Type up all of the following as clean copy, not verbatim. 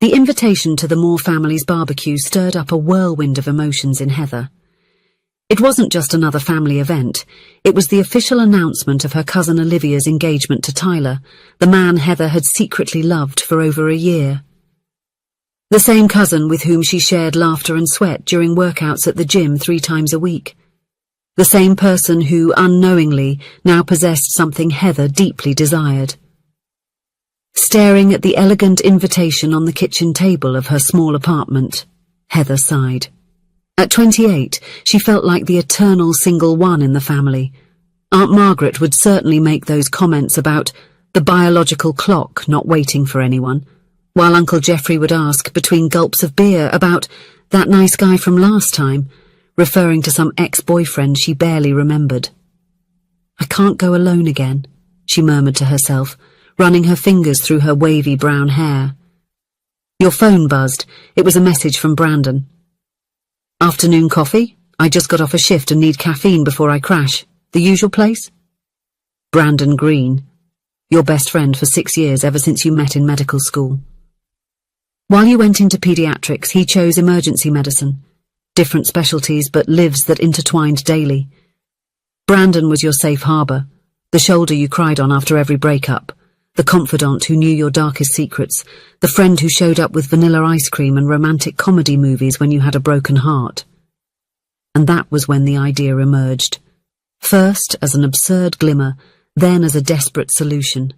The invitation to the Moore family's barbecue stirred up a whirlwind of emotions in Heather. It wasn't just another family event, it was the official announcement of her cousin Olivia's engagement to Tyler, the man Heather had secretly loved for over a year. The same cousin with whom she shared laughter and sweat during workouts at the gym 3 times a week. The same person who, unknowingly, now possessed something Heather deeply desired. Staring at the elegant invitation on the kitchen table of her small apartment, Heather sighed. At 28, she felt like the eternal single one in the family. Aunt Margaret would certainly make those comments about the biological clock not waiting for anyone, while Uncle Geoffrey would ask, between gulps of beer, about that nice guy from last time, referring to some ex-boyfriend she barely remembered. "I can't go alone again," she murmured to herself, running her fingers through her wavy brown hair. Your phone buzzed. It was a message from Brandon. "Afternoon coffee? I just got off a shift and need caffeine before I crash. The usual place?" Brandon Green. Your best friend for 6 years, ever since you met in medical school. While you went into pediatrics, he chose emergency medicine. Different specialties, but lives that intertwined daily. Brandon was your safe harbour, the shoulder you cried on after every breakup, the confidant who knew your darkest secrets, the friend who showed up with vanilla ice cream and romantic comedy movies when you had a broken heart. And that was when the idea emerged. First as an absurd glimmer, then as a desperate solution.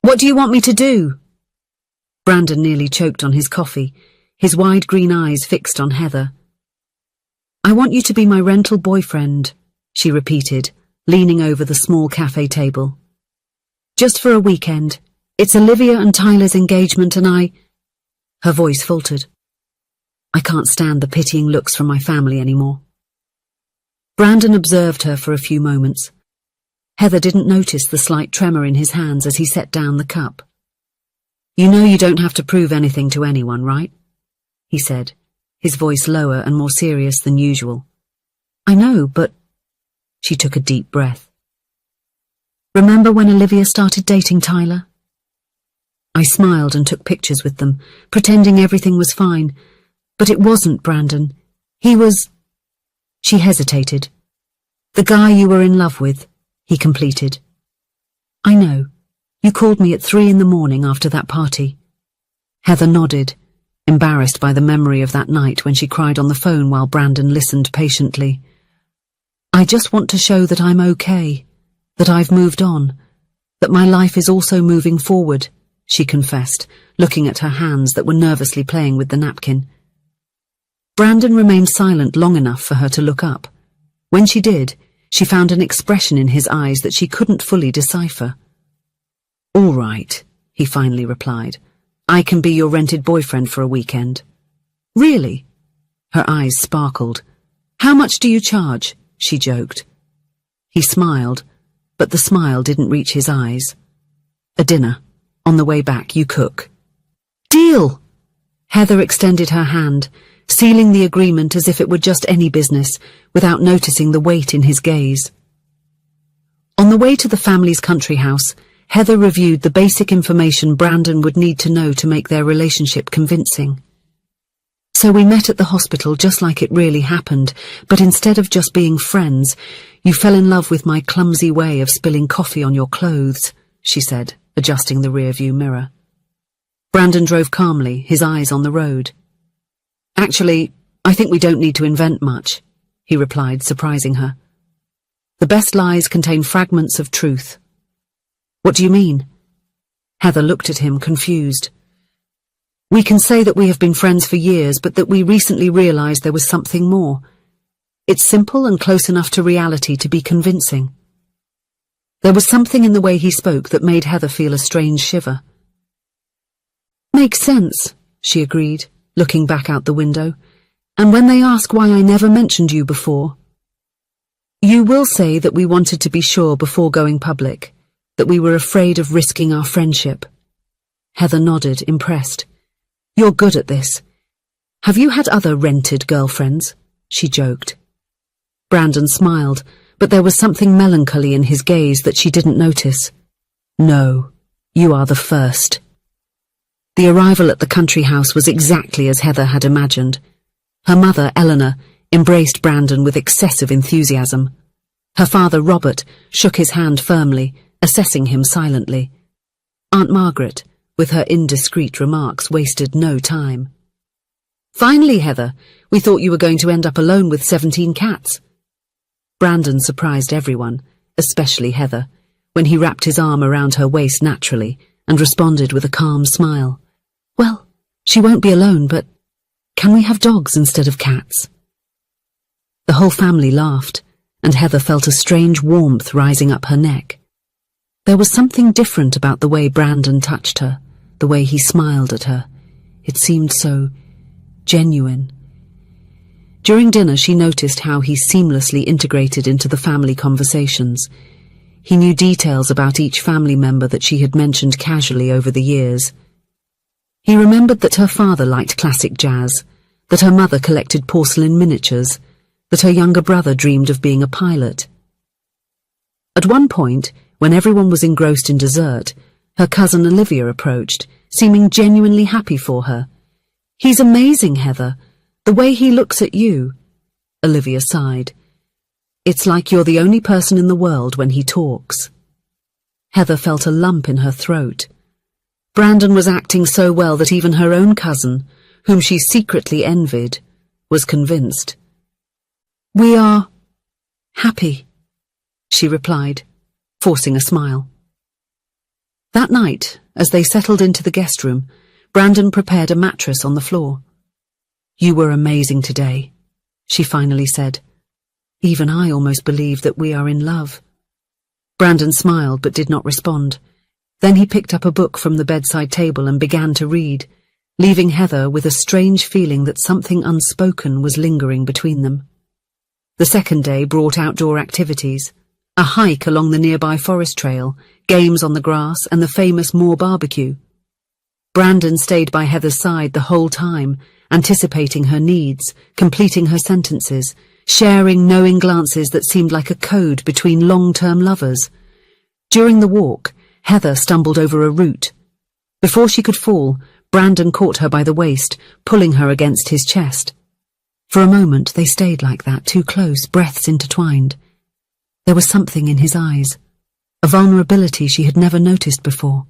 "What do you want me to do?" Brandon nearly choked on his coffee, his wide green eyes fixed on Heather. "I want you to be my rental boyfriend," she repeated, leaning over the small cafe table. "Just for a weekend. It's Olivia and Tyler's engagement and Her voice faltered. "I can't stand the pitying looks from my family anymore." Brandon observed her for a few moments. Heather didn't notice the slight tremor in his hands as he set down the cup. "You know you don't have to prove anything to anyone, right?" he said, his voice lower and more serious than usual. "I know, but..." She took a deep breath. "Remember when Olivia started dating Tyler?" I smiled and took pictures with them, pretending everything was fine. "But it wasn't, Brandon. He was..." She hesitated. "The guy you were in love with," he completed. "I know. You called me at 3 in the morning after that party." Heather nodded, embarrassed by the memory of that night when she cried on the phone while Brandon listened patiently. "I just want to show that I'm okay, that I've moved on, that my life is also moving forward," she confessed, looking at her hands that were nervously playing with the napkin. Brandon remained silent long enough for her to look up. When she did, she found an expression in his eyes that she couldn't fully decipher. "All right," he finally replied. "I can be your rented boyfriend for a weekend." "Really?" Her eyes sparkled. "How much do you charge?" she joked. He smiled, but the smile didn't reach his eyes. "A dinner. On the way back, you cook." "Deal!" Heather extended her hand, sealing the agreement as if it were just any business, without noticing the weight in his gaze. On the way to the family's country house, Heather reviewed the basic information Brandon would need to know to make their relationship convincing. "So we met at the hospital just like it really happened, but instead of just being friends, you fell in love with my clumsy way of spilling coffee on your clothes," she said, adjusting the rearview mirror. Brandon drove calmly, his eyes on the road. "Actually, I think we don't need to invent much," he replied, surprising her. "The best lies contain fragments of truth." "What do you mean?" Heather looked at him, confused. "We can say that we have been friends for years, but that we recently realized there was something more. It's simple and close enough to reality to be convincing." There was something in the way he spoke that made Heather feel a strange shiver. "Makes sense," she agreed, looking back out the window. "And when they ask why I never mentioned you before, you will say that we wanted to be sure before going public, that we were afraid of risking our friendship." Heather nodded, impressed. "You're good at this. Have you had other rented girlfriends?" she joked. Brandon smiled, but there was something melancholy in his gaze that she didn't notice. "No, you are the first." The arrival at the country house was exactly as Heather had imagined. Her mother, Eleanor, embraced Brandon with excessive enthusiasm. Her father, Robert, shook his hand firmly, assessing him silently. Aunt Margaret, with her indiscreet remarks, wasted no time. "Finally, Heather, we thought you were going to end up alone with 17 cats." Brandon surprised everyone, especially Heather, when he wrapped his arm around her waist naturally and responded with a calm smile. "Well, she won't be alone, but can we have dogs instead of cats?" The whole family laughed, and Heather felt a strange warmth rising up her neck. There was something different about the way Brandon touched her, the way he smiled at her. It seemed so genuine. During dinner, she noticed how he seamlessly integrated into the family conversations. He knew details about each family member that she had mentioned casually over the years. He remembered that her father liked classic jazz, that her mother collected porcelain miniatures, that her younger brother dreamed of being a pilot. At one point, when everyone was engrossed in dessert, her cousin Olivia approached, seeming genuinely happy for her. "He's amazing, Heather. The way he looks at you." Olivia sighed. "It's like you're the only person in the world when he talks." Heather felt a lump in her throat. Brandon was acting so well that even her own cousin, whom she secretly envied, was convinced. "We are happy," she replied, forcing a smile. That night, as they settled into the guest room, Brandon prepared a mattress on the floor. "You were amazing today," she finally said. "Even I almost believe that we are in love." Brandon smiled but did not respond. Then he picked up a book from the bedside table and began to read, leaving Heather with a strange feeling that something unspoken was lingering between them. The second day brought outdoor activities, a hike along the nearby forest trail, games on the grass, and the famous Moore barbecue. Brandon stayed by Heather's side the whole time, anticipating her needs, completing her sentences, sharing knowing glances that seemed like a code between long-term lovers. During the walk, Heather stumbled over a root. Before she could fall, Brandon caught her by the waist, pulling her against his chest. For a moment they stayed like that, too close, breaths intertwined. There was something in his eyes, a vulnerability she had never noticed before.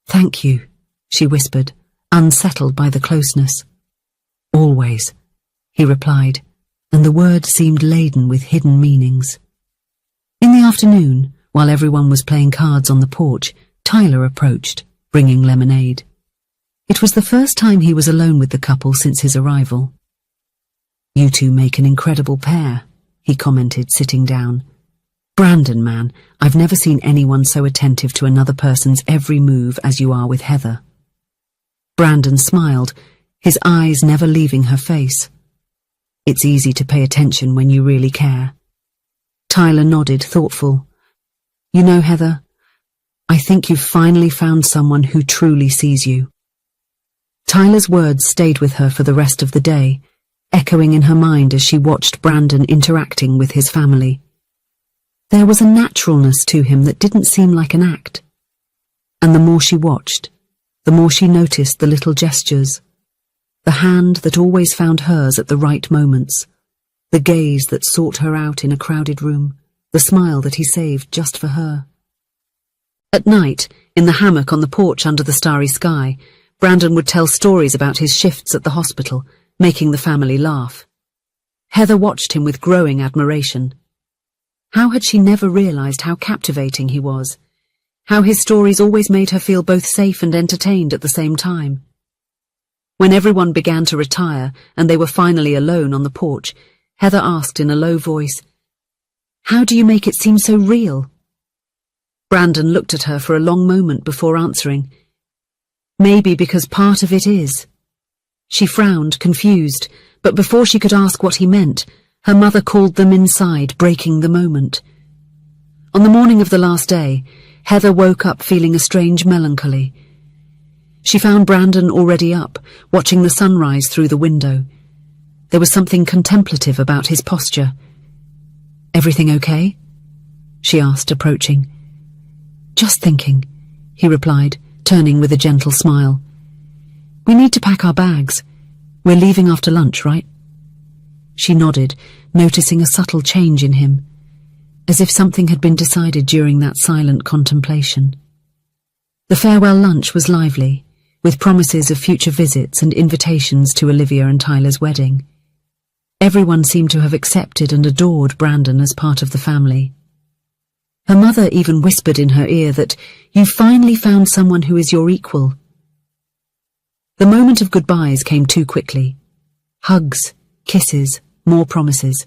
"Thank you," she whispered, unsettled by the closeness. "Always," he replied, and the word seemed laden with hidden meanings. In the afternoon, while everyone was playing cards on the porch, Tyler approached, bringing lemonade. It was the first time he was alone with the couple since his arrival. "You two make an incredible pair," he commented, sitting down. "Brandon, man, I've never seen anyone so attentive to another person's every move as you are with Heather." Brandon smiled, his eyes never leaving her face. "It's easy to pay attention when you really care." Tyler nodded, thoughtful. "You know, Heather, I think you've finally found someone who truly sees you." Tyler's words stayed with her for the rest of the day, echoing in her mind as she watched Brandon interacting with his family. There was a naturalness to him that didn't seem like an act. And the more she watched, the more she noticed the little gestures, the hand that always found hers at the right moments, the gaze that sought her out in a crowded room, the smile that he saved just for her. At night, in the hammock on the porch under the starry sky, Brandon would tell stories about his shifts at the hospital, making the family laugh. Heather watched him with growing admiration. How had she never realized how captivating he was? How his stories always made her feel both safe and entertained at the same time. When everyone began to retire and they were finally alone on the porch, Heather asked in a low voice, "How do you make it seem so real?" Brandon looked at her for a long moment before answering. "Maybe because part of it is." She frowned, confused, but before she could ask what he meant, her mother called them inside, breaking the moment. On the morning of the last day, Heather woke up feeling a strange melancholy. She found Brandon already up, watching the sunrise through the window. There was something contemplative about his posture. "Everything okay?" she asked, approaching. "Just thinking," he replied, turning with a gentle smile. "We need to pack our bags. We're leaving after lunch, right?" She nodded, noticing a subtle change in him, as if something had been decided during that silent contemplation. The farewell lunch was lively, with promises of future visits and invitations to Olivia and Tyler's wedding. Everyone seemed to have accepted and adored Brandon as part of the family. Her mother even whispered in her ear that "you've finally found someone who is your equal." The moment of goodbyes came too quickly. Hugs, kisses, more promises.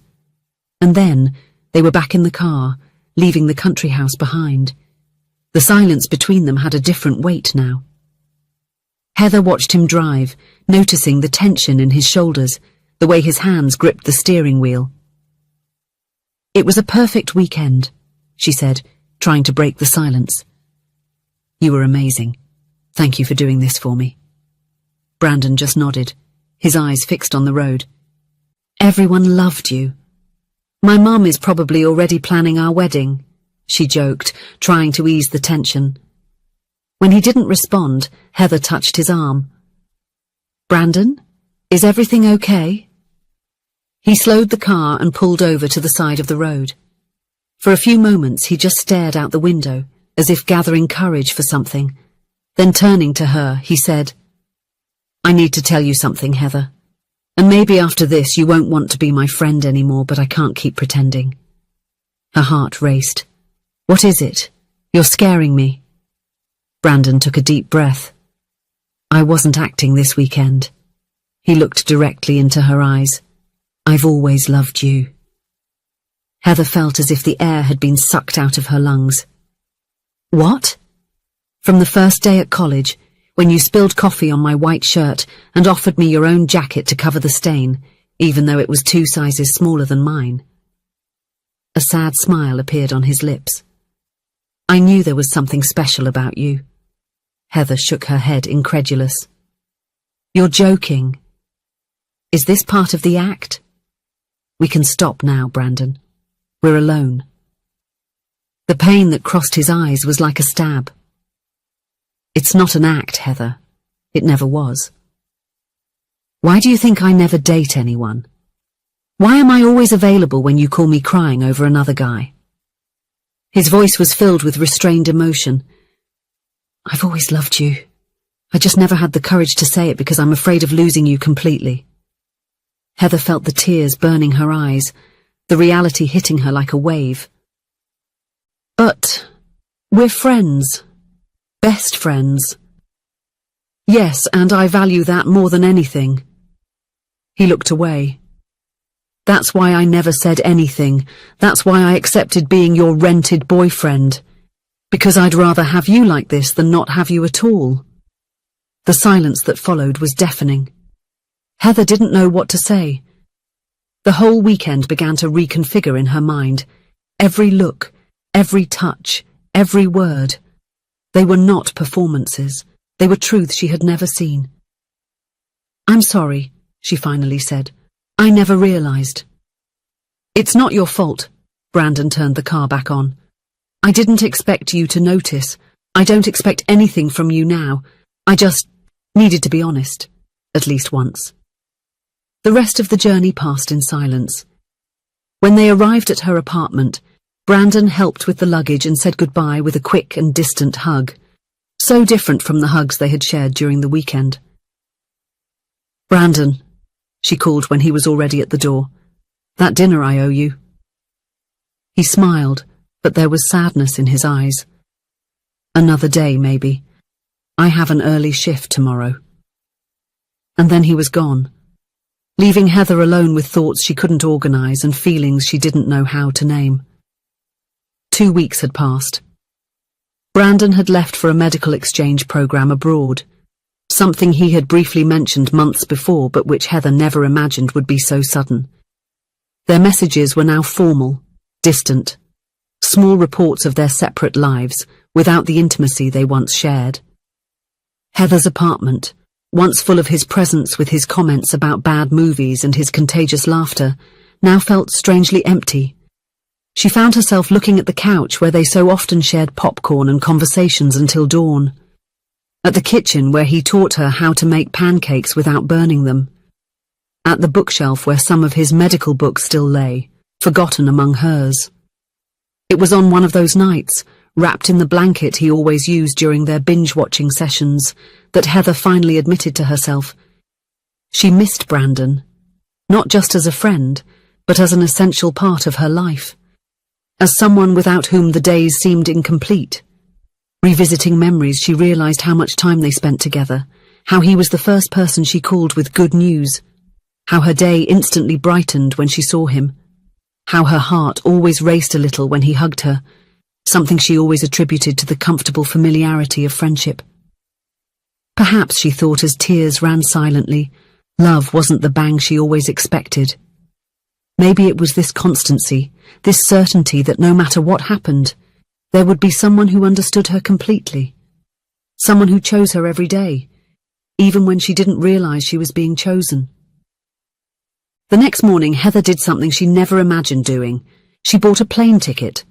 And then they were back in the car, leaving the country house behind. The silence between them had a different weight now. Heather watched him drive, noticing the tension in his shoulders, the way his hands gripped the steering wheel. "It was a perfect weekend," she said, trying to break the silence. "You were amazing. Thank you for doing this for me." Brandon just nodded, his eyes fixed on the road. "Everyone loved you. My mum is probably already planning our wedding," she joked, trying to ease the tension. When he didn't respond, Heather touched his arm. "Brandon, is everything okay?" He slowed the car and pulled over to the side of the road. For a few moments he just stared out the window, as if gathering courage for something. Then turning to her, he said, "I need to tell you something, Heather. And maybe after this you won't want to be my friend anymore, but I can't keep pretending." Her heart raced. "What is it? You're scaring me." Brandon took a deep breath. "I wasn't acting this weekend." He looked directly into her eyes. "I've always loved you." Heather felt as if the air had been sucked out of her lungs. "What?" "From the first day at college, when you spilled coffee on my white shirt and offered me your own jacket to cover the stain, even though it was 2 sizes smaller than mine." A sad smile appeared on his lips. "I knew there was something special about you." Heather shook her head, incredulous. "You're joking. Is this part of the act?" "We can stop now, Brandon. We're alone." The pain that crossed his eyes was like a stab. "It's not an act, Heather. It never was. Why do you think I never date anyone? Why am I always available when you call me crying over another guy?" His voice was filled with restrained emotion. "I've always loved you. I just never had the courage to say it because I'm afraid of losing you completely." Heather felt the tears burning her eyes, the reality hitting her like a wave. "But we're friends. Best friends." "Yes, and I value that more than anything." He looked away. "That's why I never said anything. That's why I accepted being your rented boyfriend. Because I'd rather have you like this than not have you at all." The silence that followed was deafening. Heather didn't know what to say. The whole weekend began to reconfigure in her mind. Every look, every touch, every word. They were not performances. They were truths she had never seen. "I'm sorry," she finally said. "I never realized." "It's not your fault." Brandon turned the car back on. "I didn't expect you to notice. I don't expect anything from you now. I just needed to be honest, at least once." The rest of the journey passed in silence. When they arrived at her apartment, Brandon helped with the luggage and said goodbye with a quick and distant hug, so different from the hugs they had shared during the weekend. "Brandon," she called when he was already at the door, "that dinner I owe you." He smiled, but there was sadness in his eyes. "Another day, maybe. I have an early shift tomorrow." And then he was gone, leaving Heather alone with thoughts she couldn't organize and feelings she didn't know how to name. 2 weeks had passed. Brandon had left for a medical exchange program abroad, something he had briefly mentioned months before but which Heather never imagined would be so sudden. Their messages were now formal, distant, small reports of their separate lives without the intimacy they once shared. Heather's apartment, once full of his presence with his comments about bad movies and his contagious laughter, now felt strangely empty. She found herself looking at the couch where they so often shared popcorn and conversations until dawn. At the kitchen where he taught her how to make pancakes without burning them. At the bookshelf where some of his medical books still lay, forgotten among hers. It was on one of those nights, wrapped in the blanket he always used during their binge-watching sessions, that Heather finally admitted to herself. She missed Brandon, not just as a friend, but as an essential part of her life. As someone without whom the days seemed incomplete. Revisiting memories, she realized how much time they spent together, how he was the first person she called with good news, how her day instantly brightened when she saw him, how her heart always raced a little when he hugged her, something she always attributed to the comfortable familiarity of friendship. Perhaps, she thought as tears ran silently, love wasn't the bang she always expected. Maybe it was this constancy, this certainty that no matter what happened, there would be someone who understood her completely. Someone who chose her every day, even when she didn't realize she was being chosen. The next morning, Heather did something she never imagined doing. She bought a plane ticket.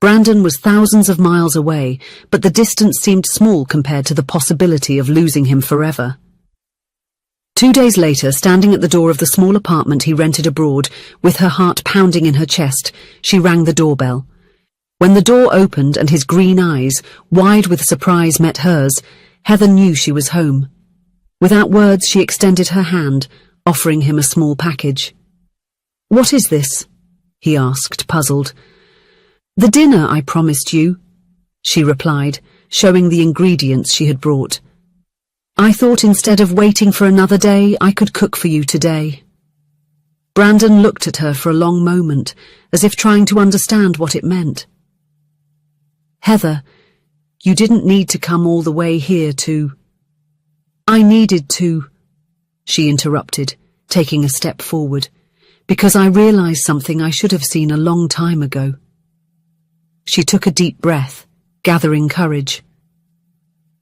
Brandon was thousands of miles away, but the distance seemed small compared to the possibility of losing him forever. 2 days later, standing at the door of the small apartment he rented abroad, with her heart pounding in her chest, she rang the doorbell. When the door opened and his green eyes, wide with surprise, met hers, Heather knew she was home. Without words, she extended her hand, offering him a small package. "What is this?" he asked, puzzled. "The dinner I promised you," she replied, showing the ingredients she had brought. "I thought instead of waiting for another day, I could cook for you today." Brandon looked at her for a long moment, as if trying to understand what it meant. "Heather, you didn't need to come all the way here to—" "I needed to," she interrupted, taking a step forward, "because I realized something I should have seen a long time ago." She took a deep breath, gathering courage.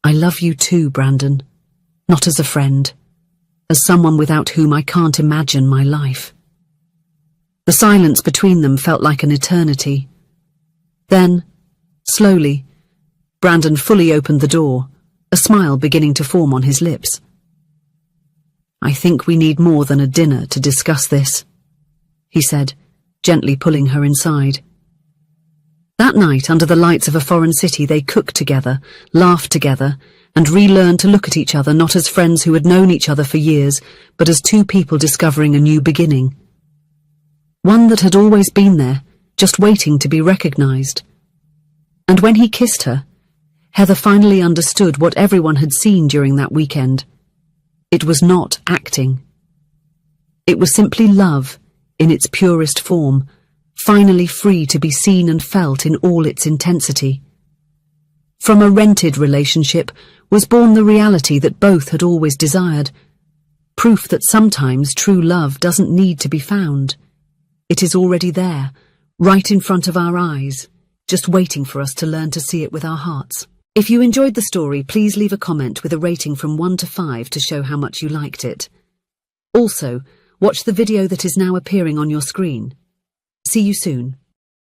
"I love you too, Brandon. Not as a friend, as someone without whom I can't imagine my life." The silence between them felt like an eternity. Then, slowly, Brandon fully opened the door, a smile beginning to form on his lips. "I think we need more than a dinner to discuss this," he said, gently pulling her inside. That night, under the lights of a foreign city, they cooked together, laughed together, and relearned to look at each other not as friends who had known each other for years, but as two people discovering a new beginning. One that had always been there, just waiting to be recognized. And when he kissed her, Heather finally understood what everyone had seen during that weekend. It was not acting. It was simply love, in its purest form, finally free to be seen and felt in all its intensity. From a rented relationship was born the reality that both had always desired, proof that sometimes true love doesn't need to be found. It is already there, right in front of our eyes, just waiting for us to learn to see it with our hearts. If you enjoyed the story, please leave a comment with a rating from 1 to 5 to show how much you liked it. Also, watch the video that is now appearing on your screen. See you soon.